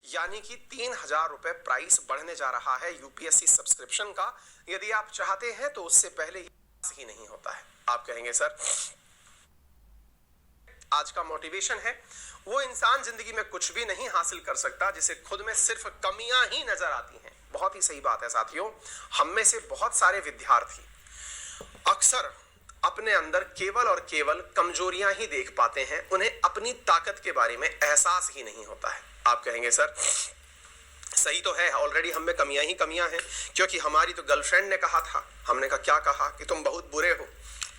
यानी कि 3,000 रुपए प्राइस बढ़ने जा रहा है यूपीएससी सब्सक्रिप्शन का। यदि आप चाहते हैं तो उससे पहले ही नहीं होता है। आप कहेंगे सर आज का मोटिवेशन है वो इंसान जिंदगी में कुछ भी नहीं हासिल कर सकता जिसे खुद में सिर्फ कमियां ही नजर आती हैं। बहुत ही सही बात है साथियों। हम में से बहुत सारे विद्यार्थी अक्सर अपने अंदर केवल और केवल कमजोरियां ही देख पाते हैं, उन्हें अपनी ताकत के बारे में एहसास ही नहीं होता है। आप कहेंगे सर सही तो है, ऑलरेडी हम में कमियां ही कमियां हैं, क्योंकि हमारी तो गर्लफ्रेंड ने कहा था, हमने कहा क्या कहा कि तुम बहुत बुरे हो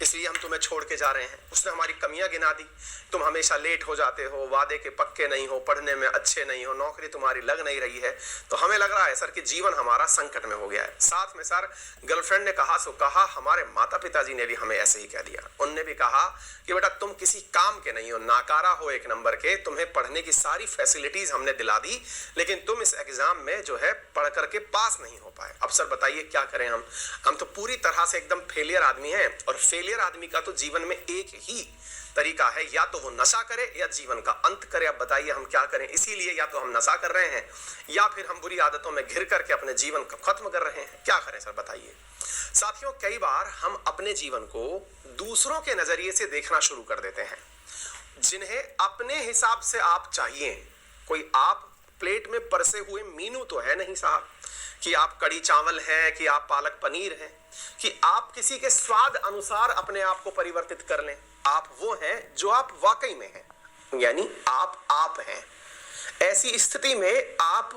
इसलिए हम तुम्हें छोड़ के जा रहे हैं। उसने हमारी कमियां गिना दी, तुम हमेशा लेट हो जाते हो, वादे के पक्के नहीं हो, पढ़ने में अच्छे नहीं हो, नौकरी तुम्हारी लग नहीं रही है। तो हमें लग रहा है सर कि जीवन हमारा संकट में हो गया है। साथ में सर गर्लफ्रेंड ने कहा सो कहा, हमारे माता पिताजी ने भी हमें ऐसे ही कह दिया। उनने भी कहा कि बेटा तुम किसी काम के नहीं हो, नाकारा हो एक नंबर के, तुम्हें पढ़ने की सारी फैसिलिटीज हमने दिला दी लेकिन तुम इस एग्जाम में जो है पढ़ करके पास नहीं हो पाए। अब सर बताइए क्या करें हम तो पूरी तरह से एकदम फेलियर आदमी हैं। और फेलियर आदमी का तो जीवन में एक ही तरीका है, या तो वो नशा करे या जीवन का अंत करे। अब बताइए हम क्या करें। इसीलिए या तो हम नशा कर रहे हैं या फिर हम बुरी आदतों में घिर करके अपने जीवन को खत्म कर रहे हैं। क्या करें सर बताइए। साथियों कई बार हम अपने जीवन को दूसरों के नजरिए से देखना शुरू कर देते हैं, जिन्हें अपने हिसाब से आप चाहिए। कोई आप प्लेट में परसे हुए मीनू तो है नहीं साहब, कि आप कड़ी चावल हैं, कि आप पालक पनीर हैं, कि आप किसी के स्वाद अनुसार अपने आप को परिवर्तित कर लें। आप वो हैं जो आप वाकई में हैं, यानी आप हैं। ऐसी स्थिति में आप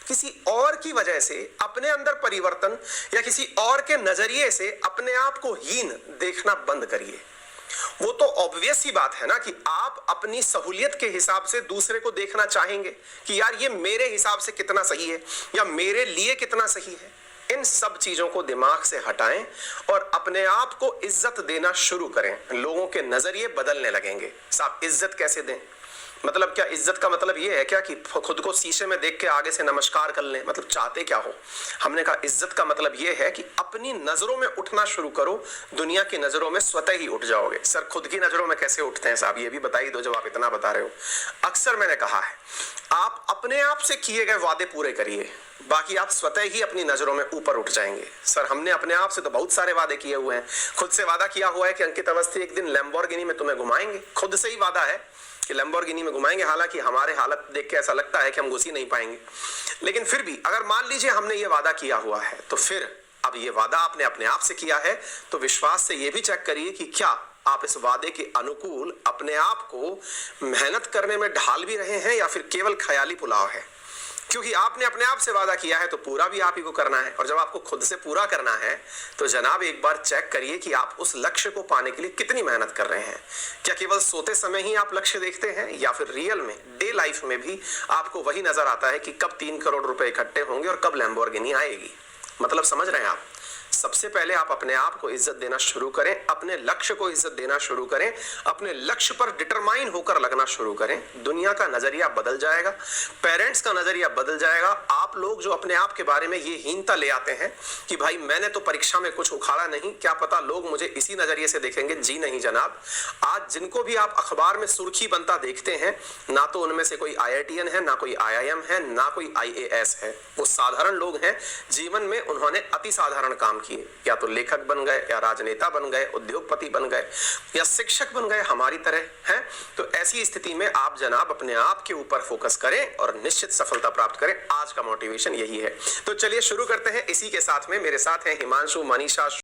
किसी और की वजह से अपने अंदर परिवर्तन या किसी और के नजरिए से अपने आप को हीन देखना बंद करिए। वो तो ऑब्वियस ही बात है ना कि आप अपनी सहूलियत के हिसाब से दूसरे को देखना चाहेंगे कि यार ये मेरे हिसाब से कितना सही है या मेरे लिए कितना सही है। इन सब चीजों को दिमाग से हटाएं और अपने आप को इज्जत देना शुरू करें। लोगों के नजरिए बदलने लगेंगे। साहब इज्जत कैसे दें? मतलब क्या इज्जत का मतलब ये है क्या कि खुद को शीशे में देख के आगे से नमस्कार कर लें? मतलब चाहते क्या हो? हमने कहा इज्जत का मतलब ये है कि अपनी नजरों में उठना शुरू करो, दुनिया की नजरों में स्वतः ही उठ जाओगे। सर खुद की नजरों में कैसे उठते हैं साहब, ये भी बताइए दो जब आप इतना बता रहे हो। अक्सर मैंने कहा है आप अपने आप से किए गए वादे पूरे करिए, बाकी आप स्वतः ही अपनी नजरों में ऊपर उठ जाएंगे। सर हमने अपने आप से तो बहुत सारे वादे किए हुए हैं। खुद से वादा किया हुआ है कि अंकित अवस्थी एक दिन लैम्बोर्गिनी में तुम्हें घुमाएंगे। खुद से ही वादा है कि लैम्बोर्गिनी में घुमाएंगे, हालांकि हमारे हालत देख के ऐसा लगता है कि हम घुस ही नहीं पाएंगे। लेकिन फिर भी अगर मान लीजिए हमने ये वादा किया हुआ है तो फिर अब ये वादा आपने अपने आप से किया है तो विश्वास से ये भी चेक करिए कि क्या आप इस वादे के अनुकूल अपने आप को मेहनत करने में ढाल भी रहे हैं या फिर केवल ख्याली पुलाव है। क्योंकि आपने अपने आप से वादा किया है तो पूरा भी आप ही को करना है, और जब आपको खुद से पूरा करना है तो जनाब एक बार चेक करिए कि आप उस लक्ष्य को पाने के लिए कितनी मेहनत कर रहे हैं। क्या केवल सोते समय ही आप लक्ष्य देखते हैं या फिर रियल में डे लाइफ में भी आपको वही नजर आता है कि कब 3 करोड़ रुपए इकट्ठे होंगे और कब लैम्बोर्गिनी आएगी? मतलब समझ रहे हैं आप? सबसे पहले आप अपने आप को इज्जत देना शुरू करें, अपने लक्ष्य को इज्जत देना शुरू करें, अपने लक्ष्य पर डिटरमाइन होकर लगना शुरू करें। दुनिया का नजरिया बदल जाएगा, पेरेंट्स का नजरिया बदल जाएगा। आप लोग जो अपने आप के बारे में ये हीनता ले आते हैं कि भाई मैंने तो परीक्षा में कुछ उखाड़ा नहीं, क्या पता लोग मुझे इसी नजरिए से देखेंगे। जी नहीं जनाब, आज जिनको भी आप अखबार में सुर्खी बनता देखते हैं ना तो उनमें से कोई IITN है, ना कोई IIM है, ना कोई IAS है। वो साधारण लोग हैं, जीवन में उन्होंने अति साधारण काम किए, या तो लेखक बन गए या राजनेता बन गए, उद्योगपति बन गए या शिक्षक बन गए हमारी तरह हैं। तो ऐसी स्थिति में आप जनाब अपने आप के ऊपर फोकस करें और निश्चित सफलता प्राप्त करें। आज का मोटिवेशन यही है। तो चलिए शुरू करते हैं। इसी के साथ में मेरे साथ हैं हिमांशु, मनीषा,